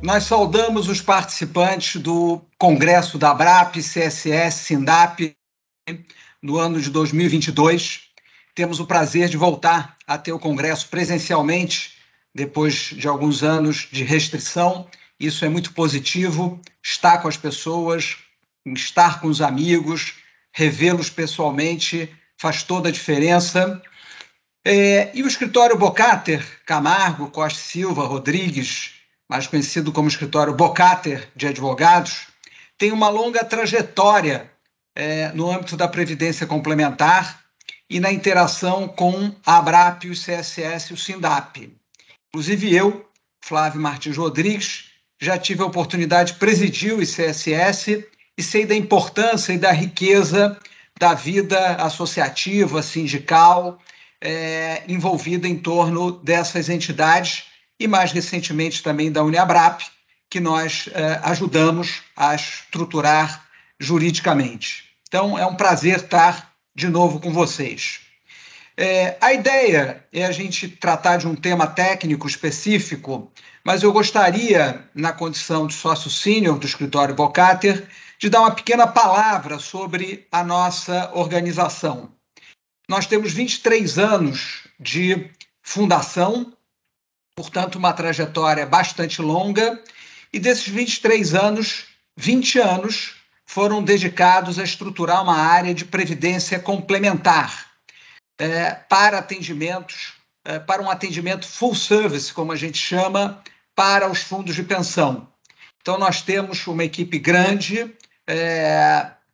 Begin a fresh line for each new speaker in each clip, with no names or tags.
nós saudamos os participantes do Congresso da ABRAP, CSS, SINDAP, no ano de 2022. Temos o prazer de voltar a ter o Congresso presencialmente, depois de alguns anos de restrição. Isso é muito positivo, estar com as pessoas, estar com os amigos, revê-los pessoalmente, faz toda a diferença. E o escritório Bocater, Camargo, Costa Silva, Rodrigues, mais conhecido como escritório Bocater de advogados, tem uma longa trajetória no âmbito da Previdência Complementar e na interação com a ABRAP, o CSS e o SINDAP. Inclusive eu, Flávio Martins Rodrigues, já tive a oportunidade de presidir o ICSS e sei da importância e da riqueza da vida associativa, sindical, envolvida em torno dessas entidades e, mais recentemente, também da Uniabrap, que nós ajudamos a estruturar juridicamente. Então, é um prazer estar de novo com vocês. A ideia é a gente tratar de um tema técnico específico, mas eu gostaria, na condição de sócio sênior do escritório Bocater, de dar uma pequena palavra sobre a nossa organização. Nós temos 23 anos de fundação, portanto, uma trajetória bastante longa, e desses 23 anos, 20 anos foram dedicados a estruturar uma área de previdência complementar para atendimentos, para um atendimento full service, como a gente chama, para os fundos de pensão. Então, nós temos uma equipe grande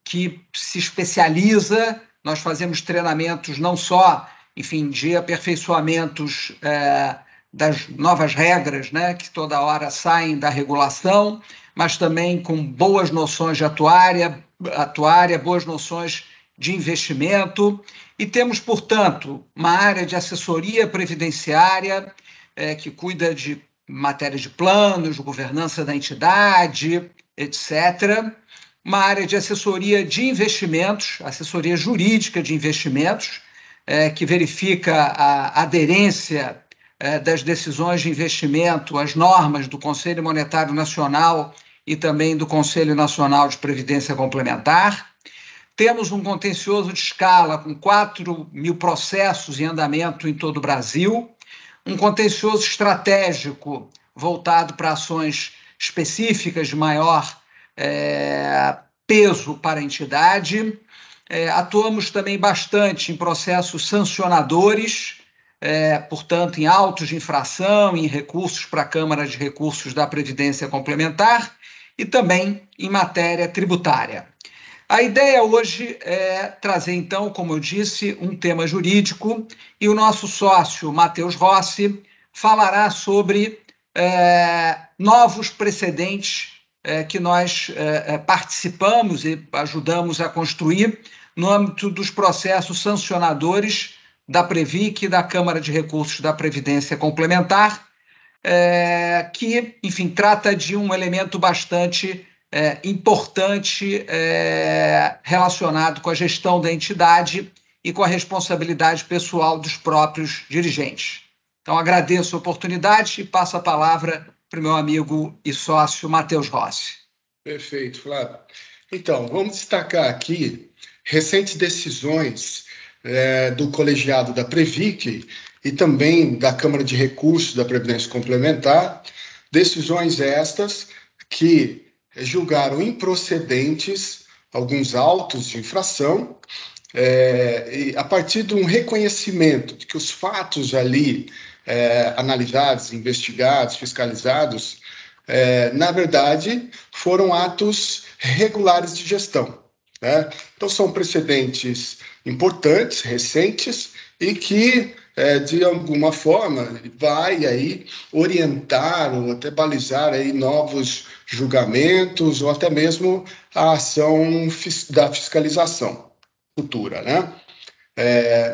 que se especializa, nós fazemos treinamentos não só, enfim, de aperfeiçoamentos das novas regras, né, que toda hora saem da regulação, mas também com boas noções de atuária, boas noções de investimento, e temos, portanto, uma área de assessoria previdenciária que cuida de matérias de planos, governança da entidade, etc., uma área de assessoria de investimentos, assessoria jurídica de investimentos, que verifica a aderência das decisões de investimento às normas do Conselho Monetário Nacional e também do Conselho Nacional de Previdência Complementar. Temos um contencioso de escala com 4.000 processos em andamento em todo o Brasil, um contencioso estratégico voltado para ações específicas de maior peso para a entidade. Atuamos também bastante em processos sancionadores, portanto, em autos de infração, em recursos para a Câmara de Recursos da Previdência Complementar e também em matéria tributária. A ideia hoje é trazer, então, como eu disse, um tema jurídico, e o nosso sócio, Matheus Rossi, falará sobre novos precedentes que nós participamos e ajudamos a construir no âmbito dos processos sancionadores da Previc e da Câmara de Recursos da Previdência Complementar, que, enfim, trata de um elemento bastante importante relacionado com a gestão da entidade e com a responsabilidade pessoal dos próprios dirigentes. Então, agradeço a oportunidade e passo a palavra para o meu amigo e sócio Matheus Rossi.
Perfeito, Flávio. Então, vamos destacar aqui recentes decisões do colegiado da Previc e também da Câmara de Recursos da Previdência Complementar, decisões estas que julgaram improcedentes alguns autos de infração, e a partir de um reconhecimento de que os fatos ali analisados, investigados, fiscalizados, na verdade, foram atos regulares de gestão, né? Então, são precedentes importantes, recentes, e que, de alguma forma, vai aí orientar ou até balizar aí novos julgamentos ou até mesmo a ação da fiscalização futura, né?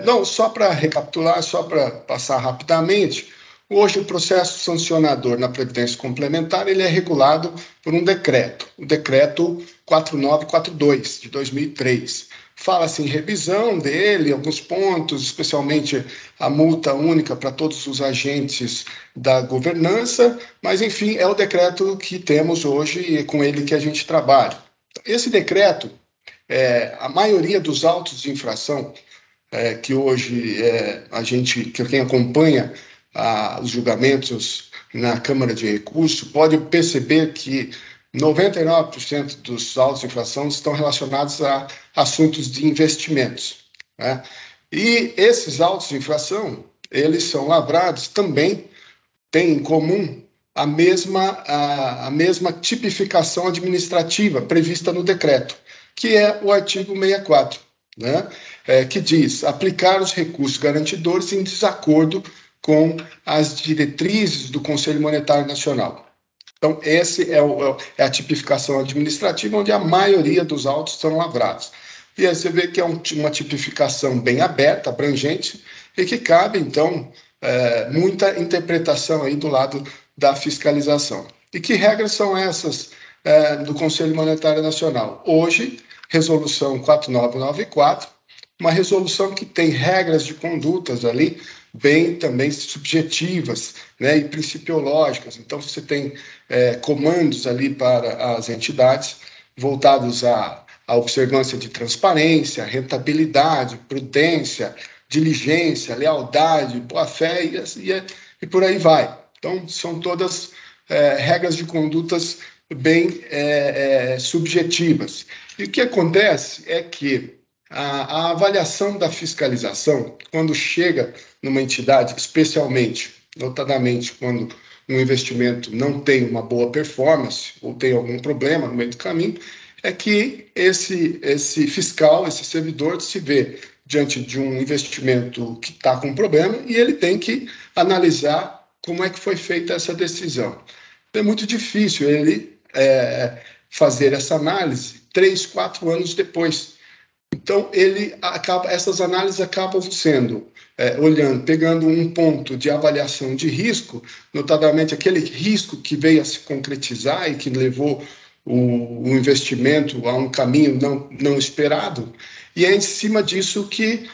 Não, só para recapitular, só para passar rapidamente, hoje o processo sancionador na Previdência Complementar ele é regulado por um decreto, o decreto 4942 de 2003, fala-se em revisão dele, alguns pontos, especialmente a multa única para todos os agentes da governança, mas, enfim, é o decreto que temos hoje e é com ele que a gente trabalha. Esse decreto, a maioria dos autos de infração que hoje quem acompanha os julgamentos na Câmara de Recurso, pode perceber que 99% dos autos de infração estão relacionados a assuntos de investimentos, né? E esses autos de infração, eles são lavrados também, têm em comum a mesma tipificação administrativa prevista no decreto, que é o artigo 64, né? Que diz aplicar os recursos garantidores em desacordo com as diretrizes do Conselho Monetário Nacional. Então, esse é a tipificação administrativa, onde a maioria dos autos estão lavrados. E aí você vê que é uma tipificação bem aberta, abrangente, e que cabe, então, muita interpretação aí do lado da fiscalização. E que regras são essas do Conselho Monetário Nacional? Hoje, resolução 4994, uma resolução que tem regras de condutas ali, bem também subjetivas, né, e principiológicas. Então, você tem comandos ali para as entidades voltados à observância de transparência, rentabilidade, prudência, diligência, lealdade, boa-fé e por aí vai. Então, são todas regras de condutas bem subjetivas. E o que acontece é que a avaliação da fiscalização, quando chega numa entidade, especialmente, notadamente, quando um investimento não tem uma boa performance ou tem algum problema no meio do caminho, é que esse fiscal, esse servidor, se vê diante de um investimento que está com problema e ele tem que analisar como é que foi feita essa decisão. É muito difícil ele fazer essa análise 3, 4 anos depois. Então, essas análises acabam sendo, pegando um ponto de avaliação de risco, notadamente aquele risco que veio a se concretizar e que levou o investimento a um caminho não esperado, e é em cima disso que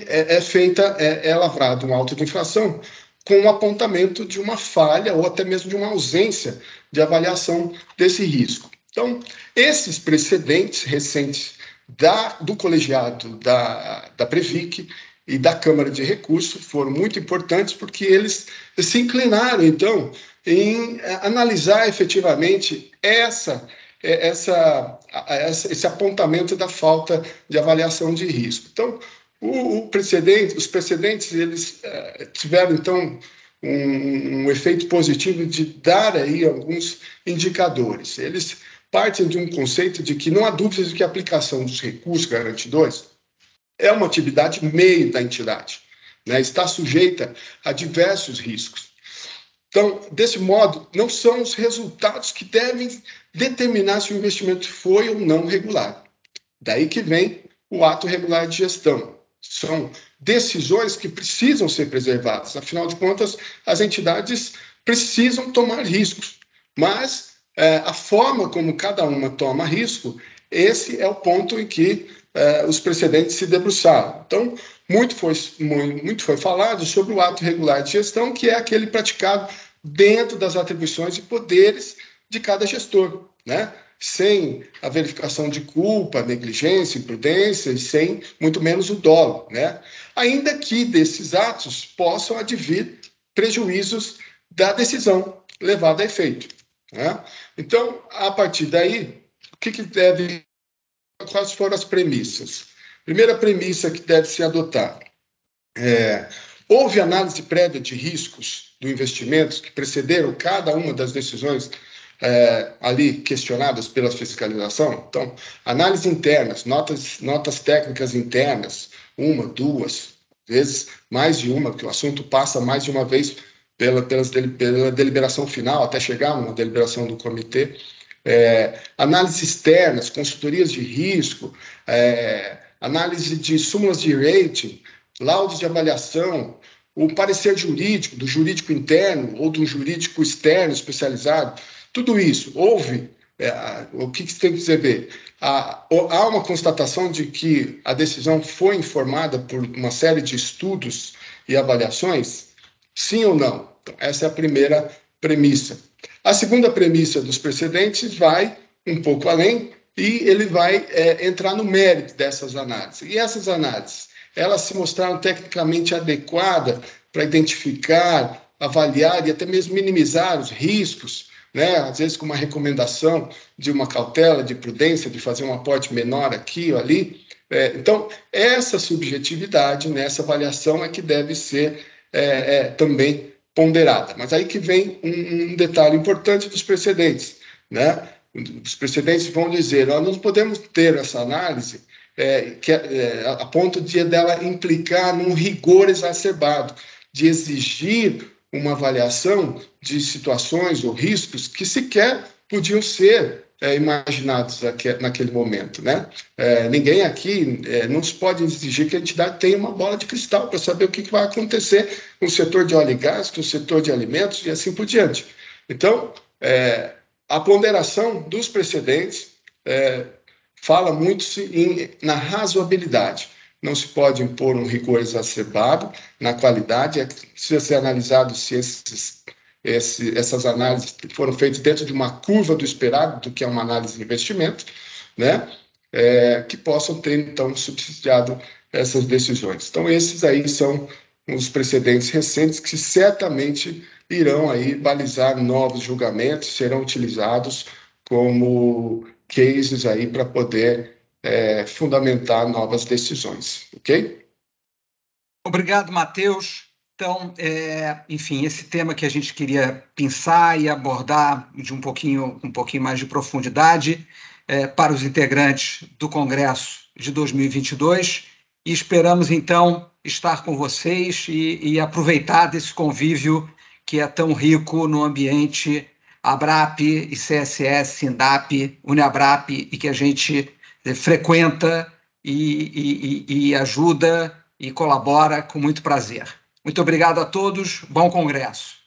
é lavrado um auto de infração com o apontamento de uma falha ou até mesmo de uma ausência de avaliação desse risco. Então, esses precedentes recentes do colegiado da Previc e da Câmara de Recurso foram muito importantes porque eles se inclinaram, então, em analisar efetivamente esse apontamento da falta de avaliação de risco. Então, os precedentes eles tiveram, então, um efeito positivo de dar aí alguns indicadores. Eles partem de um conceito de que não há dúvidas de que a aplicação dos recursos garantidores é uma atividade meio da entidade, né? Está sujeita a diversos riscos. Então, desse modo, não são os resultados que devem determinar se o investimento foi ou não regular. Daí que vem o ato regular de gestão. São decisões que precisam ser preservadas. Afinal de contas, as entidades precisam tomar riscos, mas a forma como cada uma toma risco, esse é o ponto em que os precedentes se debruçaram. Então, muito foi falado sobre o ato regular de gestão, que é aquele praticado dentro das atribuições e poderes de cada gestor, né? Sem a verificação de culpa, negligência, imprudência e sem, muito menos, o dolo, né? Ainda que desses atos possam advir prejuízos da decisão levada a efeito, né? Então, a partir daí, quais foram as premissas? Primeira premissa que deve se adotar houve análise prévia de riscos do investimento que precederam cada uma das decisões ali questionadas pela fiscalização. Então, análise internas, notas técnicas internas, 1, 2, vezes mais de uma, porque o assunto passa mais de uma vez pela deliberação final, até chegar a uma deliberação do comitê. Análises externas, consultorias de risco, análise de súmulas de rating, laudos de avaliação, o parecer jurídico, do jurídico interno ou do jurídico externo especializado, tudo isso. Houve o que tem que dizer? Há uma constatação de que a decisão foi informada por uma série de estudos e avaliações? Sim ou não? Então, essa é a primeira premissa. A segunda premissa dos precedentes vai um pouco além e ele vai entrar no mérito dessas análises. E essas análises, elas se mostraram tecnicamente adequadas para identificar, avaliar e até mesmo minimizar os riscos, né? Às vezes com uma recomendação de uma cautela, de prudência, de fazer um aporte menor aqui ou ali. Então, essa subjetividade nessa avaliação é que deve ser também ponderada. Mas aí que vem um detalhe importante dos precedentes, né? Os precedentes vão dizer, nós não podemos ter essa análise a ponto de dela implicar num rigor exacerbado, de exigir uma avaliação de situações ou riscos que sequer podiam ser imaginados naquele momento, né? Ninguém aqui não se pode exigir que a entidade tenha uma bola de cristal para saber o que vai acontecer com o setor de óleo e gás, com o setor de alimentos e assim por diante. Então, a ponderação dos precedentes fala muito na razoabilidade. Não se pode impor um rigor exacerbado na qualidade. Precisa ser analisado se essas análises foram feitas dentro de uma curva do esperado, do que é uma análise de investimento, né? Que possam ter, então, subsidiado essas decisões. Então, esses aí são os precedentes recentes que certamente irão aí balizar novos julgamentos, serão utilizados como cases aí para poder fundamentar novas decisões, ok?
Obrigado, Matheus. Então, enfim, esse tema que a gente queria pensar e abordar de um pouquinho mais de profundidade para os integrantes do Congresso de 2022 e esperamos, então, estar com vocês e aproveitar desse convívio que é tão rico no ambiente ABRAP, ICSS, SINDAP, UniABRAP e que a gente frequenta e ajuda e colabora com muito prazer. Muito obrigado a todos, bom congresso.